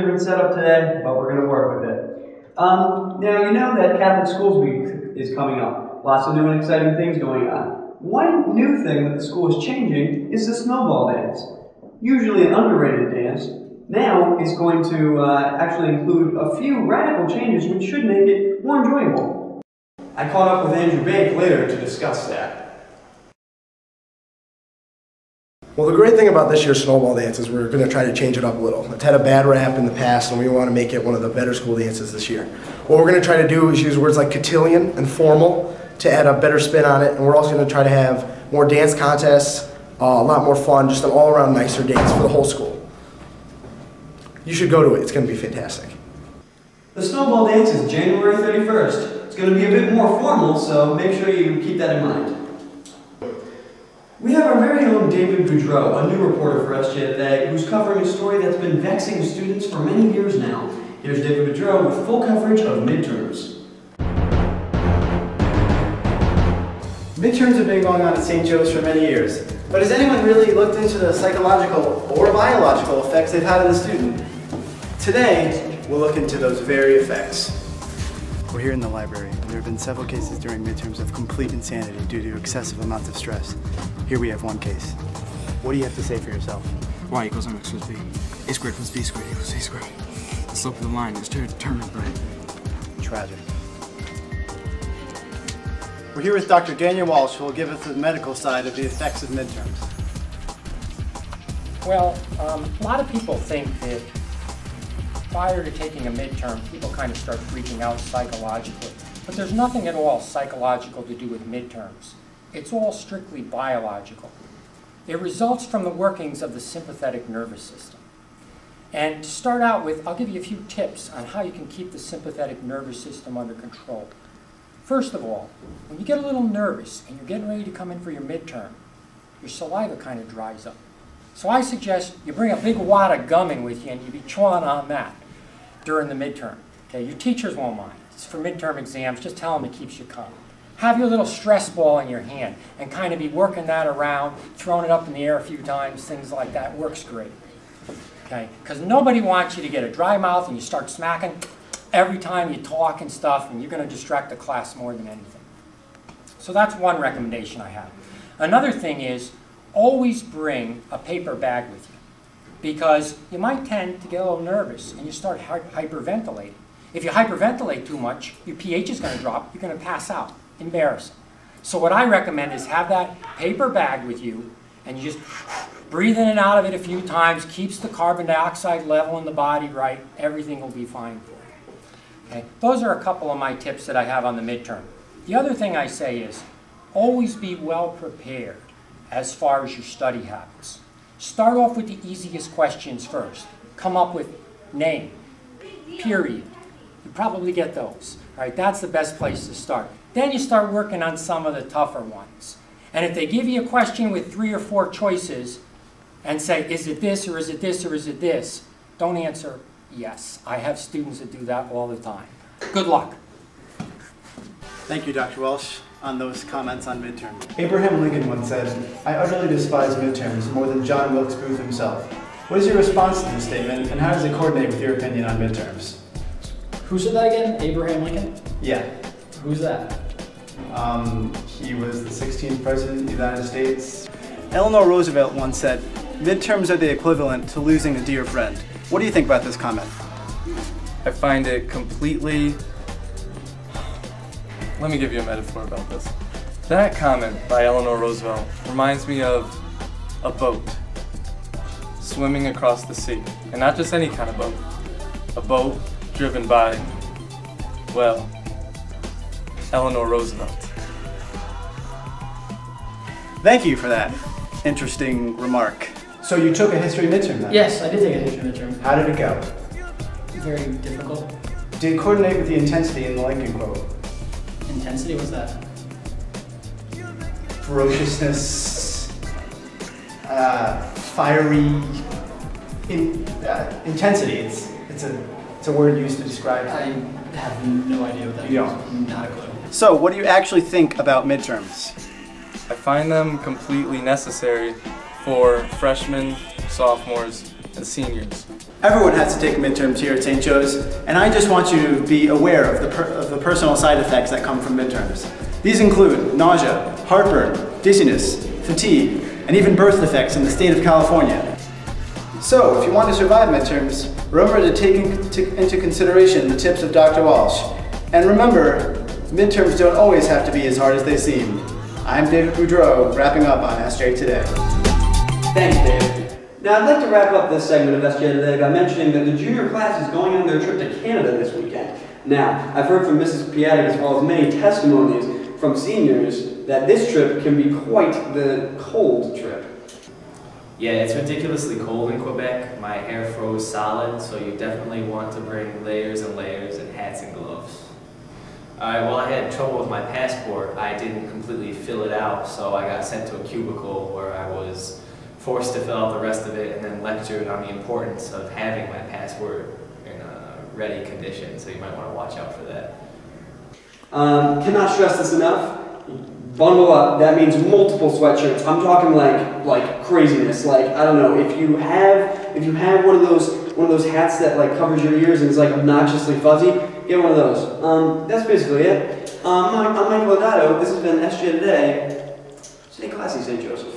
different setup today, but we're going to work with it. Now, you know that Catholic Schools Week is coming up. Lots of new and exciting things going on. One new thing that the school is changing is the snowball dance. Usually an underrated dance, now it's going to actually include a few radical changes which should make it more enjoyable. I caught up with Andrew Bake later to discuss that. Well, the great thing about this year's snowball dance is we're going to try to change it up a little. It's had a bad rap in the past, and we want to make it one of the better school dances this year. What we're going to try to do is use words like cotillion and formal to add a better spin on it, and we're also going to try to have more dance contests, a lot more fun, just an all-around nicer dance for the whole school. You should go to it. It's going to be fantastic. The snowball dance is January 31st. It's going to be a bit more formal, so make sure you keep that in mind. We have our very own David Boudreau, a new reporter for SJ Today, who's covering a story that's been vexing students for many years now. Here's David Boudreau with full coverage of midterms. Midterms have been going on at St. Joe's for many years, but has anyone really looked into the psychological or biological effects they've had on the student? Today, we'll look into those very effects. We're here in the library, and there have been several cases during midterms of complete insanity due to excessive amounts of stress. Here we have one case. What do you have to say for yourself? Y equals mx plus b. A squared plus b squared equals c squared. The slope of the line is determined by... Tragic. We're here with Dr. Daniel Walsh, who will give us the medical side of the effects of midterms. Well, a lot of people think that prior to taking a midterm, people kind of start freaking out psychologically. But there's nothing at all psychological to do with midterms. It's all strictly biological. It results from the workings of the sympathetic nervous system. And to start out with, I'll give you a few tips on how you can keep the sympathetic nervous system under control. First of all, when you get a little nervous and you're getting ready to come in for your midterm, your saliva kind of dries up. So I suggest you bring a big wad of gum in with you and you be chawing on that during the midterm. Okay, your teachers won't mind. It's for midterm exams. Just tell them it keeps you calm. Have your little stress ball in your hand and kind of be working that around, throwing it up in the air a few times, things like that. Works great. Okay, because nobody wants you to get a dry mouth and you start smacking every time you talk and stuff, and you're going to distract the class more than anything. So that's one recommendation I have. Another thing is, always bring a paper bag with you, because you might tend to get a little nervous and you start hyperventilating. If you hyperventilate too much, your pH is going to drop, you're going to pass out. Embarrassing. So what I recommend is have that paper bag with you, and you just breathe in and out of it a few times, keeps the carbon dioxide level in the body right, everything will be fine for you. Okay? Those are a couple of my tips that I have on the midterm. The other thing I say is, always be well prepared as far as your study habits. Start off with the easiest questions first. Come up with name, period. You probably get those. All right? That's the best place to start. Then you start working on some of the tougher ones. And if they give you a question with 3 or 4 choices and say, is it this, or is it this, or is it this, don't answer yes. I have students that do that all the time. Good luck. Thank you, Dr. Walsh, on those comments on midterms. Abraham Lincoln once said, "I utterly despise midterms more than John Wilkes Booth himself." What is your response to this statement, and how does it coordinate with your opinion on midterms? Who said that again? Abraham Lincoln? Yeah. Who's that? He was the 16th President of the United States. Eleanor Roosevelt once said, midterms are the equivalent to losing a dear friend. What do you think about this comment? I find it completely... Let me give you a metaphor about this. That comment by Eleanor Roosevelt reminds me of a boat swimming across the sea. And not just any kind of boat. A boat driven by, well, Eleanor Roosevelt. Thank you for that interesting remark. So you took a history midterm then? Yes, I did take a history midterm. How did it go? Very difficult. Did it coordinate with the intensity in the Lincoln quote? Intensity, what's that? Ferociousness, fiery, intensity. It's a word used to describe. I have no idea what that You means. don't? Not a clue. So, what do you actually think about midterms? I find them completely necessary for freshmen, sophomores, and seniors. Everyone has to take midterms here at St. Joe's, and I just want you to be aware of the personal side effects that come from midterms. These include nausea, heartburn, dizziness, fatigue, and even birth defects in the state of California. So, if you want to survive midterms, remember to take into consideration the tips of Dr. Walsh. And remember, midterms don't always have to be as hard as they seem. I'm David Boudreau, wrapping up on SJ Today. Thanks, Dave. Now, I'd like to wrap up this segment of SJ Today by mentioning that the junior class is going on their trip to Canada this weekend. Now, I've heard from Mrs. Piatek as well as many testimonies from seniors that this trip can be quite the cold trip. Yeah, it's ridiculously cold in Quebec. My hair froze solid, so you definitely want to bring layers and layers and hats and gloves. Alright, well, I had trouble with my passport. I didn't completely fill it out, so I got sent to a cubicle where I was forced to fill out the rest of it and then lectured on the importance of having my passport in a ready condition, so you might want to watch out for that. Cannot stress this enough. Bundle up. That means multiple sweatshirts. I'm talking like craziness. Like, I don't know, if you have one of those hats that like covers your ears and is like obnoxiously fuzzy, get one of those. That's basically it. I'm Mike Lodato. This has been SJ Today. Stay classy, St. Joseph.